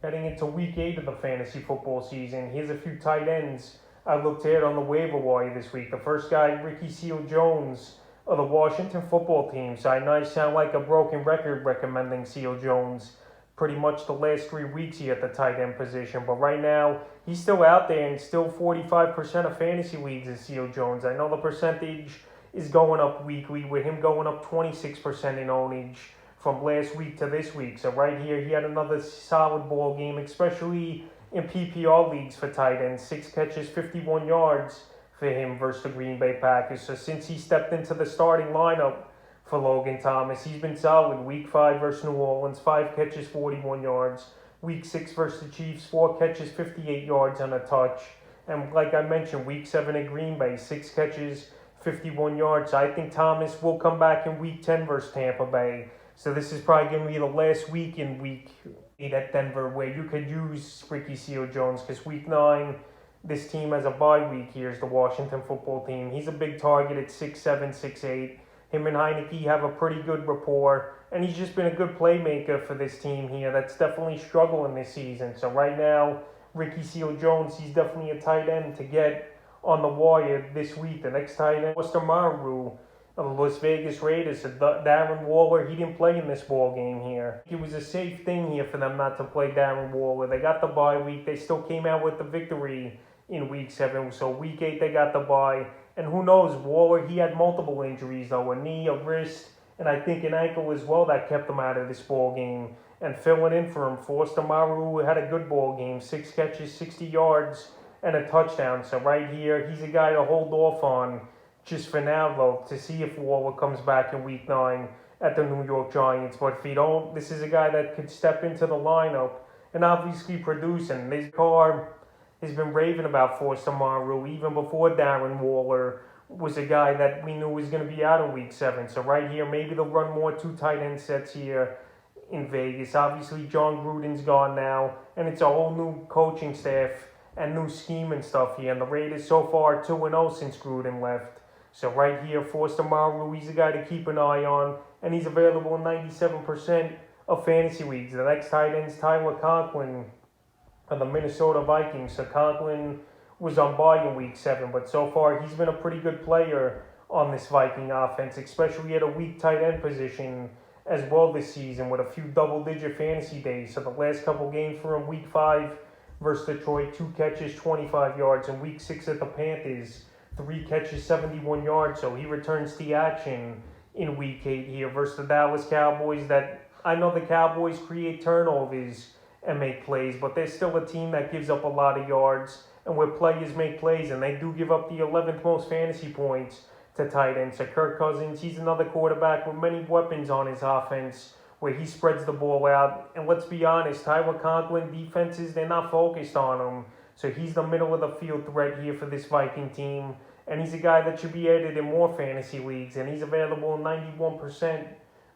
Heading into week 8 of the fantasy football season, here's a few tight ends I looked at on the waiver wire this week. The first guy, Ricky Seals-Jones of the Washington football team. So I know I sound like a broken record recommending Seals-Jones pretty much the last 3 weeks here at the tight end position. But right now, he's still out there and still 45% of fantasy leagues is Seals-Jones. I know the percentage is going up weekly with him going up 26% in ownage from last week to this week. So right here, he had another solid ball game, especially in PPR leagues for tight ends. 6 catches, 51 yards for him versus the Green Bay Packers. So since he stepped into the starting lineup for Logan Thomas, he's been solid. Week 5 versus New Orleans, 5 catches, 41 yards. Week 6 versus the Chiefs, 4 catches, 58 yards on a touch. And like I mentioned, Week 7 at Green Bay, 6 catches, 51 yards. I think Thomas will come back in Week 10 versus Tampa Bay. So this is probably going to be the last week in Week 8 at Denver where you could use Ricky Seals-Jones, because Week 9, this team has a bye week. Here's the Washington football team. He's a big target at 6'7", 6'8". Him and Heineke have a pretty good rapport, and he's just been a good playmaker for this team here that's definitely struggling this season. So right now, Ricky Seals-Jones, he's definitely a tight end to get on the wire this week. The next tight end was Uzomah of the Las Vegas Raiders. So Darren Waller, he didn't play in this ball game here. It was a safe thing here for them not to play Darren Waller. They got the bye week. They still came out with the victory in Week 7. So Week 8, they got the bye. And who knows, Waller, he had multiple injuries though. A knee, a wrist, and I think an ankle as well that kept him out of this ball game. And filling in for him, Uzomah had a good ball game. 6 catches, 60 yards, and a touchdown. So right here, he's a guy to hold off on just for now, though, to see if Waller comes back in Week 9 at the New York Giants. But if he don't, this is a guy that could step into the lineup and obviously produce. And this car has been raving about Uzomah even before Darren Waller was a guy that we knew was going to be out in Week 7. So right here, maybe they'll run more 2 tight end sets here in Vegas. Obviously, John Gruden's gone now, and it's a whole new coaching staff and new scheme and stuff here. And the Raiders so far 2-0 since Gruden left. So right here, Uzomah, he's a guy to keep an eye on, and he's available in 97% of fantasy leagues. The next tight end is Conklin of the Minnesota Vikings. So Conklin was on bye in Week 7, but so far he's been a pretty good player on this Viking offense, especially at a weak tight end position as well this season with a few double-digit fantasy days. So the last couple games for him, Week 5 versus Detroit, 2 catches, 25 yards. And Week 6 at the Panthers, 3 catches, 71 yards. So he returns to action in Week 8 here versus the Dallas Cowboys. That I know the Cowboys create turnovers and make plays, but they're still a team that gives up a lot of yards and where players make plays, and they do give up the 11th most fantasy points to tight ends. So Kirk Cousins, he's another quarterback with many weapons on his offense where he spreads the ball out. And let's be honest, Conklin defenses, they're not focused on him. So he's the middle of the field threat here for this Viking team. And he's a guy that should be added in more fantasy leagues. And he's available in 91%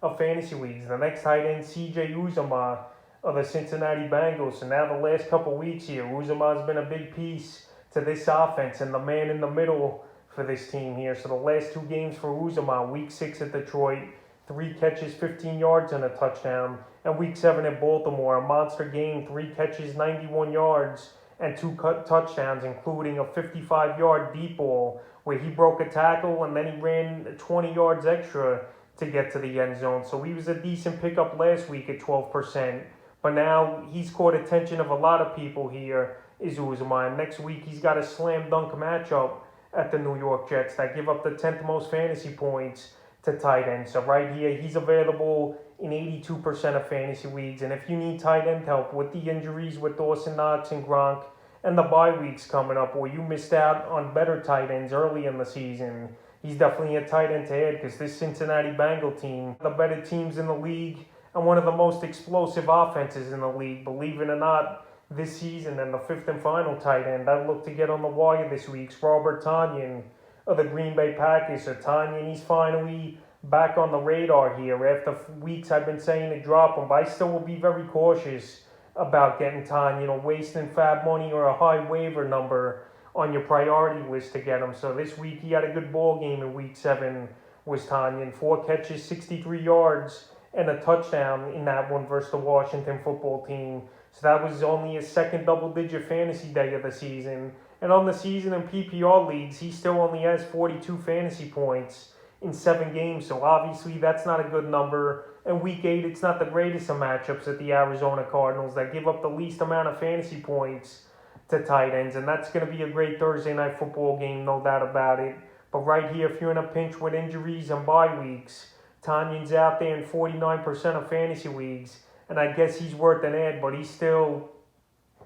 of fantasy leagues. The next tight end, CJ Uzomah of the Cincinnati Bengals. So now the last couple weeks here, Uzomah's been a big piece to this offense and the man in the middle for this team here. So the last 2 games for Uzomah, Week 6 at Detroit, 3 catches, 15 yards and a touchdown. And Week 7 at Baltimore, a monster game, 3 catches, 91 yards and 2 touchdowns, including a 55-yard deep ball where he broke a tackle and then he ran 20 yards extra to get to the end zone. So he was a decent pickup last week at 12%. But now he's caught attention of a lot of people here, is Uzomah. Next week he's got a slam dunk matchup at the New York Jets that give up the 10th most fantasy points to tight end. So right here, he's available in 82% of fantasy leagues. And if you need tight end help with the injuries with Dawson Knox and Gronk and the bye weeks coming up, or you missed out on better tight ends early in the season, he's definitely a tight end to add, because this Cincinnati Bengal team, the better teams in the league and one of the most explosive offenses in the league, believe it or not, this season. And the 5th and final tight end I look to get on the wire this week is Robert Tonyan of the Green Bay Packers. So Tonyan, he's finally back on the radar here after weeks I've been saying to drop him, but I still will be very cautious about getting Tonyan, wasting fab money or a high waiver number on your priority list to get him. So this week he had a good ball game in Week 7 was Tonyan, 4 catches, 63 yards and a touchdown in that one versus the Washington football team. So that was only his second double-digit fantasy day of the season. And on the season in PPR leagues, he still only has 42 fantasy points in 7 games. So obviously that's not a good number. And week 8, it's not the greatest of matchups at the Arizona Cardinals that give up the least amount of fantasy points to tight ends. And that's going to be a great Thursday night football game, no doubt about it. But right here, if you're in a pinch with injuries and bye weeks, Tonyan's out there in 49% of fantasy leagues. And I guess he's worth an ad, but he's still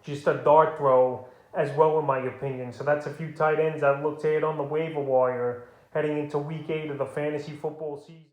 just a dart throw as well, in my opinion. So that's a few tight ends I've looked at on the waiver wire heading into week 8 of the fantasy football season.